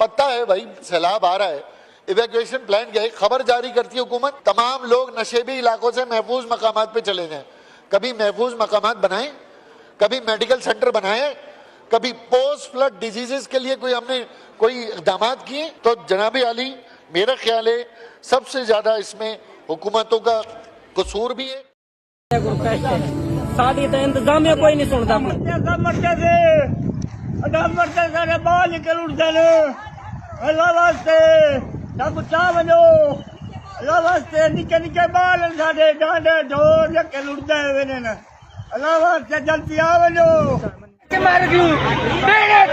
پتہ ہے بھائی سیلاب آ رہا ہے، ایویکویشن پلان کیا ہے، خبر جاری کرتی ہے حکومت، تمام لوگ نشیبی علاقوں سے محفوظ مقامات پہ چلے جائیں۔ کبھی محفوظ مقامات بنائیں، کبھی میڈیکل سینٹر بنائیں، کبھی پوسٹ فلڈ ڈیزیزز کے لیے ہم نے کوئی اقدامات کیے۔ تو جناب عالی میرا خیال ہے سب سے زیادہ اس میں حکومتوں کا قصور بھی ہے۔ ساری تو انتظامیہ کوئی نہیں سنتا، مرتے سارے بال نکل اٹھتے اللہ واسطے سب چاہ بنو، اللہ واسطے نکے نکے بال سارے ڈانڈے ڈھول نکل اٹھتے ہوئے اللہ واسطے جلدی آ بنو۔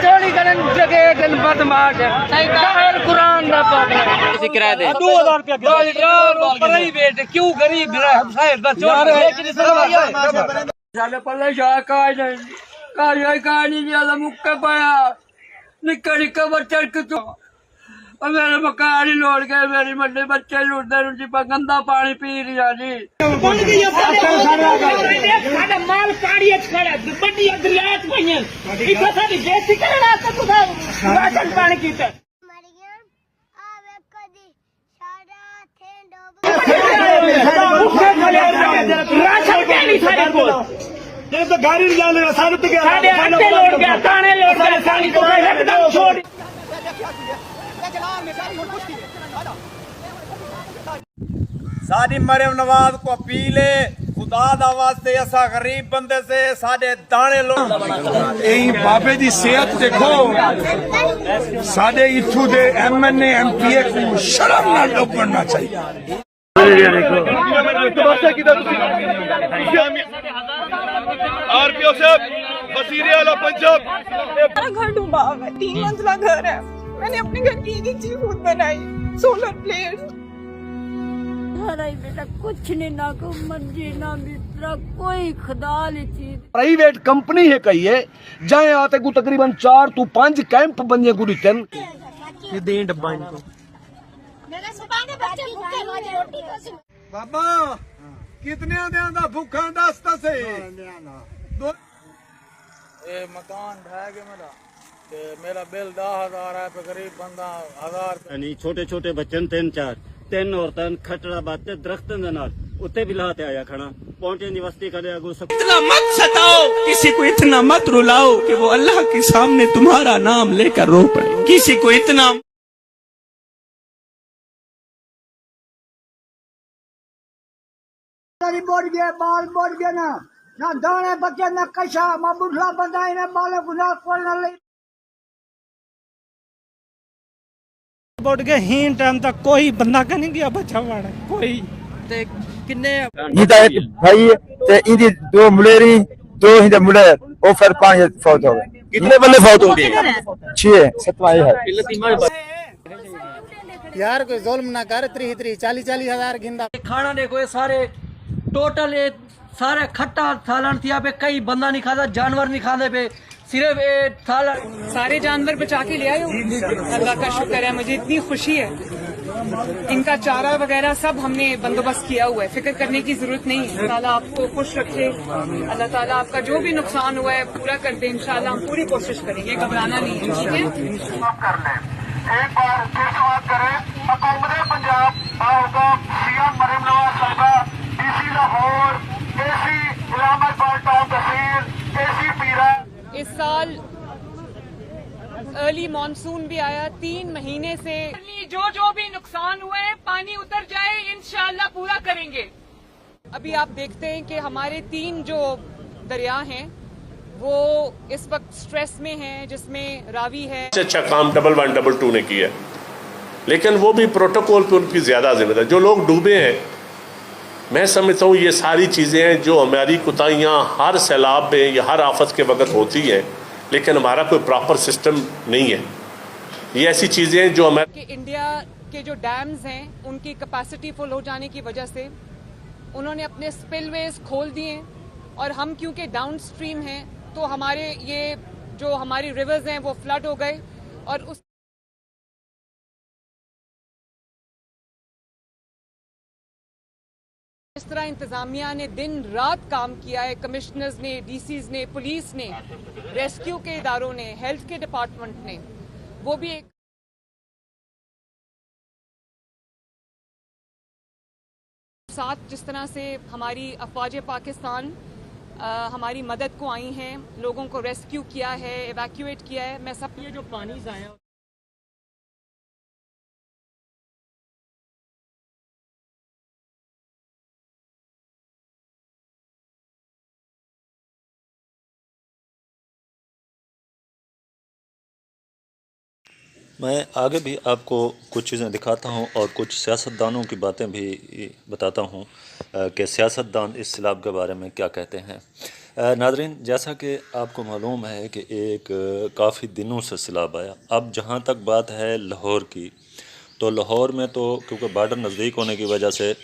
چوری کرن جگہ دن بدماش قرآن دا پاک کرایہ دے 2000 روپیہ پرائیویٹ کیوں غریب سارے پلے شاہ کاج نہیں اللہ مکے پایا نکا نکا بچے میرے مکان ہی لوٹ گئے، میری منڈی بچے لوٹتے جی گندا پانی پی رہا جی مال پاڑی بڑی دریات پہ راشن پانی کیتا گاڑی ساری مریم نواز کو اپیل ہے خدا دا واسطے اسا غریب بندے سے ساڈے دانے لوگ بابے دی صحت دیکھو، ساڈے اتھو دے M N A M P A کو شرم نہ کرنا چاہیے۔ آر پی او صاحب وزیر اعلیٰ پنجاب، میرا گھر ڈوبا ہوا ہے، 3 منزلہ گھر ہے، میں نے اپنے گھر کی ایک چیز خود بنائی، سولر پلیٹ۔ بیٹا کچھ نہیں، نہ کوئی منجی نہ مترا کوئی خدا لی چیز۔ پرائیویٹ کمپنی ہے کئی ہے جائیں آتے کو تقریباً 4 تو 5 کیمپ بنجے کو دیتن یہ دیں ڈبا ان کو۔ بابا کتنے دیاں دا بھوکھاں داستا سے مکان ڈھا کے میرا بل 10,000 ہے پہ غریب بندہ 1000 یعنی چھوٹے چھوٹے بچن 3 عورتیں کھٹڑا باتے درختوں دے نال اتے بھی لاتے آیا کھڑا پونٹے دی وستی کرے اگو سب۔ اتنا مت ستاؤ، کسی کو اتنا مت رلاؤ کہ وہ اللہ کے سامنے تمہارا نام لے کر رو پڑے، کسی کو اتنا بڑھ گئے بال بڑھ گئے نہ دانے بچے نہ کشا میں بڑھلا بندہ انہیں بالوں کو نہ کھولنا لے بڑھ گئے ہی ٹائم تک کوئی بندہ کا نہیں گیا بچا واڑا کوئی کنے بھائی تے ایدی 2 ملیری 2 ہی ملیر او پھر 5 فوت ہو گئے۔ کتنے بندے فوت ہو گئے؟ 6 7 ہے یار کوئی ظلم نہ کر، 30 ہزار گندا کھانا دیکھو یہ سارے ٹوٹل سارے کھٹا سالن تھیا پہ کئی بندہ نہیں کھاتا، جانور نہیں کھانے پہ صرف سالن سارے جانور بچا کے لے آئے ہو، اللہ کا شکر ہے، مجھے اتنی خوشی ہے۔ ان کا چارہ وغیرہ سب ہم نے بندوبست کیا ہوا ہے، فکر کرنے کی ضرورت نہیں ہے۔ اللہ تعالیٰ آپ کو خوش رکھے، اللہ تعالیٰ آپ کا جو بھی نقصان ہوا ہے پورا کر دے، انشاءاللہ ہم پوری کوشش کریں گے، گھبرانا نہیں ہے، ٹھیک ہے؟ ایک بار پھر سماعت کریں حکومت پنجاب باحکم سی ایم مریم نواز صاحبہ، ڈی سی لاہور، اے سی علامہ اقبال ٹاؤن تحصیل، اے سی پیرا۔ اس سال ارلی مانسون بھی آیا، 3 مہینے سے جو بھی نقصان ہوئے پانی اتر جائے انشاءاللہ پورا کریں گے۔ ابھی آپ دیکھتے ہیں کہ ہمارے 3 جو دریا ہیں وہ اس وقت سٹریس میں ہیں، جس میں راوی ہے۔ اچھا کام 112 نے کیا ہے، لیکن وہ بھی پروٹوکول پہ ان کی زیادہ ذمہ داری۔ جو لوگ ڈوبے ہیں میں سمجھتا ہوں یہ ساری چیزیں ہیں جو ہماری کوتاہیاں ہر سیلاب میں یا ہر آفت کے وقت ہوتی ہیں، لیکن ہمارا کوئی پراپر سسٹم نہیں ہے۔ یہ ایسی چیزیں ہیں جو ہمارے انڈیا کے جو ڈیمز ہیں ان کی کیپیسٹی فل ہو جانے کی وجہ سے انہوں نے اپنے سپل ویز کھول دیے، اور ہم کیونکہ ڈاؤن سٹریم ہیں تو ہمارے یہ جو ہماری ریورز ہیں وہ فلڈ ہو گئے، اور اس طرح انتظامیہ نے دن رات کام کیا ہے، کمشنرز نے، ڈی سیز نے، پولیس نے، ریسکیو کے اداروں نے، ہیلتھ کے ڈپارٹمنٹ نے، وہ بھی ایک साथ जिस तरह से हमारी अफवाज पाकिस्तान हमारी मदद को आई हैं, लोगों को रेस्क्यू किया है, एवैक्यूएट किया है, मैं सब ये जो पानी आया मैं आगे भी आपको कुछ चीज़ें दिखाता हूँ और कुछ सियासतदानों की बातें भी बताता हूँ कि सियासतदान इस सैलाब के बारे में क्या कहते हैं। नाज़रीन, जैसा कि आपको मालूम है कि एक काफ़ी दिनों से सैलाब आया। अब जहाँ तक बात है लाहौर की, तो लाहौर में तो क्योंकि बॉर्डर नज़दीक होने की वजह से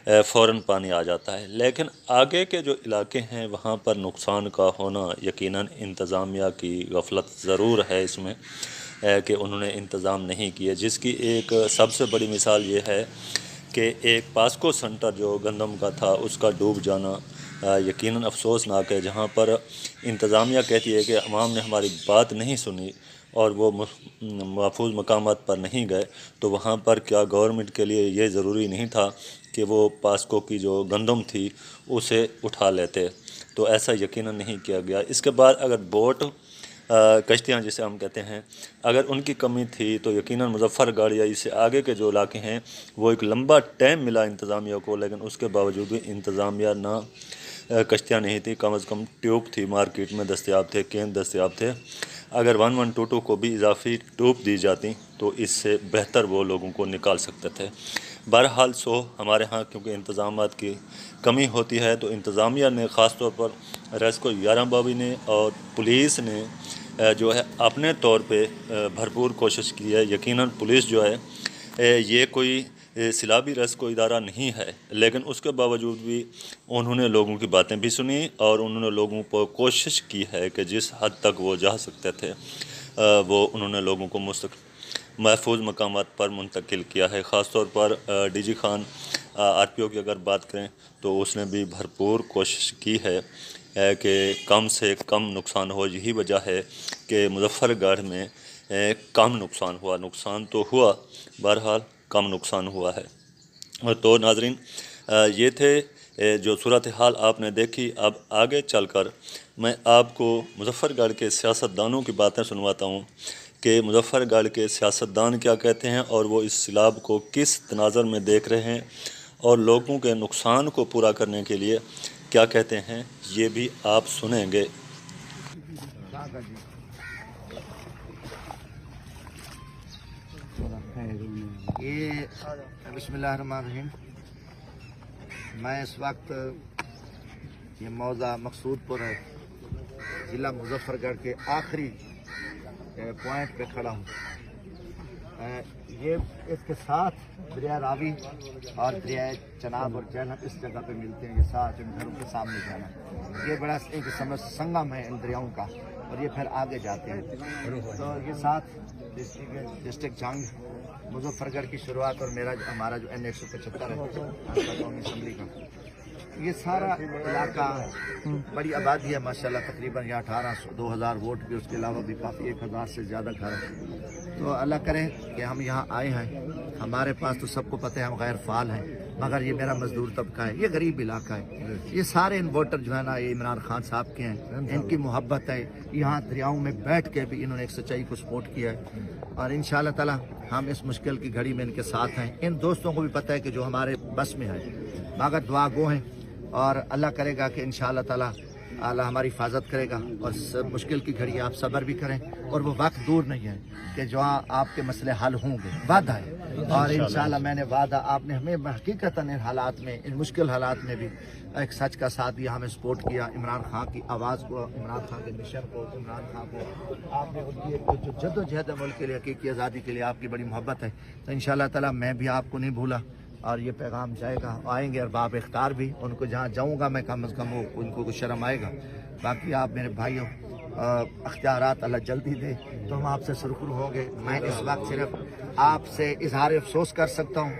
फ़ौरन पानी आ जाता है, लेकिन आगे के जो इलाके हैं वहाँ पर नुकसान का होना यकीनन इंतज़ामिया की गफलत ज़रूर है इसमें कि उन्होंने इंतज़ाम नहीं किए। जिसकी एक सबसे बड़ी मिसाल ये है कि एक पास्को सेंटर जो गंदम का था उसका डूब जाना यकीनन अफसोसनाक है, जहाँ पर इंतज़ामिया कहती है कि अवाम ने हमारी बात नहीं सुनी और वो महफूज मकामात पर नहीं गए, तो वहाँ पर क्या गवर्नमेंट के लिए ये ज़रूरी नहीं था कि वो पास्को की जो गंदम थी उसे उठा लेते? तो ऐसा यकीनन नहीं किया गया। इसके बाद अगर बोट कश्तियाँ जिसे हम कहते हैं, अगर उनकी कमी थी तो यकीनन मुजफ्फरगढ़ या इससे आगे के जो इलाके हैं वो एक लंबा टाइम मिला इंतज़ामिया को, लेकिन उसके बावजूद भी इंतज़ामिया ना कश्तियाँ नहीं थी, कम अज़ कम ट्यूब थी मार्केट में दस्तयाब थे, केन दस्तयाब थे। अगर 1122 को भी इजाफी ट्यूब दी जाती तो इससे बेहतर वो लोगों को निकाल सकते थे। बहरहाल हमारे यहाँ क्योंकि इंतज़ामात की कमी होती है, तो इंतज़ामिया ने ख़ास तौर पर रेस्को 11 बाबी ने और पुलिस ने जो है अपने तौर पे भरपूर कोशिश की है। यकीनन पुलिस जो है ये कोई सैलाबी रेस्को इदारा नहीं है, लेकिन उसके बावजूद भी उन्होंने लोगों की बातें भी सुनी और उन्होंने लोगों पर कोशिश की है कि जिस हद तक वो जा सकते थे वो उन्होंने लोगों को महफूज मकामात पर मुंतकिल किया है। ख़ास तौर पर डीजी खान RPO की अगर बात करें तो उसने भी भरपूर कोशिश की है कि कम से कम नुकसान हो। यही वजह है कि मुजफ्फरगढ़ में कम नुकसान हुआ। नुकसान तो हुआ, बहरहाल कम नुकसान हुआ है। तो नाज़रीन, ये थे जो सूरत हाल आपने देखी। अब आगे चलकर मैं आपको मुजफ्फरगढ़ के सियासतदानों की बातें सुनवाता हूँ कि मुजफ्फरगढ़ के सियासतदान क्या कहते हैं और वो इस सैलाब को किस तनाज़र में देख रहे हैं और लोगों के नुकसान को पूरा करने के लिए क्या कहते हैं, ये भी आप सुनेंगे। ये बिस्मिल्लाहिर्रहमानिर्रहीम, मैं इस वक्त ये मौज़ा मकसूदपुर है, ज़िला मुजफ्फरगढ़ के आखिरी पॉइंट पे खड़ा हूँ। ये इसके साथ दरिया रावी और दरिया चनाब और जैनब इस जगह पे मिलते हैं। ये साथ इन घरों के सामने जाना, ये बड़ा एक संगम है इन दरियाओं का और ये फिर आगे जाते हैं। तो ये साथ डिस्ट्रिक्ट जंग मुजफ्फरगढ़ की शुरुआत और हमारा जो N 175 है कौमी असम्बली का, ये सारा इलाका बड़ी आबादी है माशाल्लाह। तकरीबन यहाँ 2000 वोट भी, उसके अलावा भी काफ़ी 1000 से ज़्यादा घर है। तो अल्लाह करे कि हम यहाँ आए हैं। हमारे पास तो सबको पता है हम गैर फाल हैं, मगर ये मेरा मजदूर तबका है, ये गरीब इलाका है। ये सारे इन वोटर जो है ना ये इमरान खान साहब के हैं, इनकी मोहब्बत है। यहाँ दरियाओं में बैठ के भी इन्होंने एक सच्चाई को सपोर्ट किया है और इंशाअल्लाह ताला हम इस मुश्किल की घड़ी में इनके साथ हैं। इन दोस्तों को भी पता है कि जो हमारे बस में है, मगर दुआ गो हैं और अल्लाह करेगा कि इंशाअल्लाह ताला अल्लाह हमारी हिफाजत करेगा। और सब मुश्किल की घड़ी आप सब्र भी करें और वो वक्त दूर नहीं है कि जो आपके मसले हल होंगे, वादा है। और इंशाअल्लाह मैंने वादा, आपने हमें हकीकतन इन हालात में, इन मुश्किल हालात में भी एक सच का साथ दिया, हमें सपोर्ट किया। इमरान खान की आवाज़ को, इमरान खान के मिशन को, इमरान खान को आपने उनकी जो जद्दोजहद है मुल्क के लिए, हकीकी आज़ादी के लिए आपकी बड़ी मोहब्बत है। तो इंशाअल्लाह ताला मैं भी आपको नहीं भूला और ये पैगाम जाएगा। आएंगे और बाब इख्तार भी, उनको जहाँ जाऊँगा मैं कम अज़ कम उनको कुछ शर्म आएगा। बाकी आप मेरे भाइयों अख्तियारात अल्लाह जल्दी दे तो हम आपसे सुरखरू होंगे। मैं इस वक्त सिर्फ आपसे इजहार अफसोस कर सकता हूँ।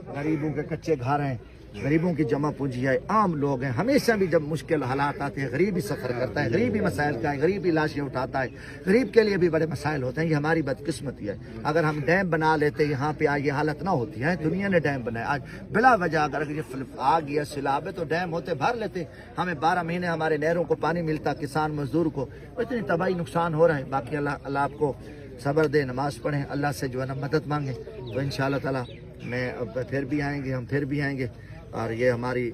गरीबों के कच्चे घर हैं, गरीबों की जमा पूंजी है, आम लोग हैं। हमेशा भी जब मुश्किल हालात आते हैं गरीब ही सफ़र करता है, गरीब ही मसाइल का है, गरीब ही लाशें उठाता है, गरीब के लिए भी बड़े मसाइल होते हैं। ये हमारी बदकिस्मती है। अगर हम डैम बना लेते यहाँ पे आज ये हालत ना होती है। दुनिया ने डैम बनाया, आज बिला वजह अगर ये आ गया सैलाब है तो डैम होते भर लेते, हमें 12 महीने हमारे नहरों को पानी मिलता, किसान मजदूर को। इतनी तबाही नुकसान हो रहा है। बाकी अल्लाह आपको सब्र दे, नमाज पढ़ें, अल्लाह से जो है ना मदद मांगे, तो इंशाअल्लाह ताला मैं फिर भी आएंगे, हम फिर भी आएंगे। और ये हमारी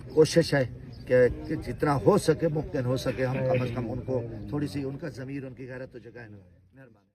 कोशिश है कि जितना हो सके, मुमकिन हो सके, हम कम अज़ कम उनको थोड़ी सी उनका ज़मीर, उनकी गैरत तो जगह है ना। मेहरबानी।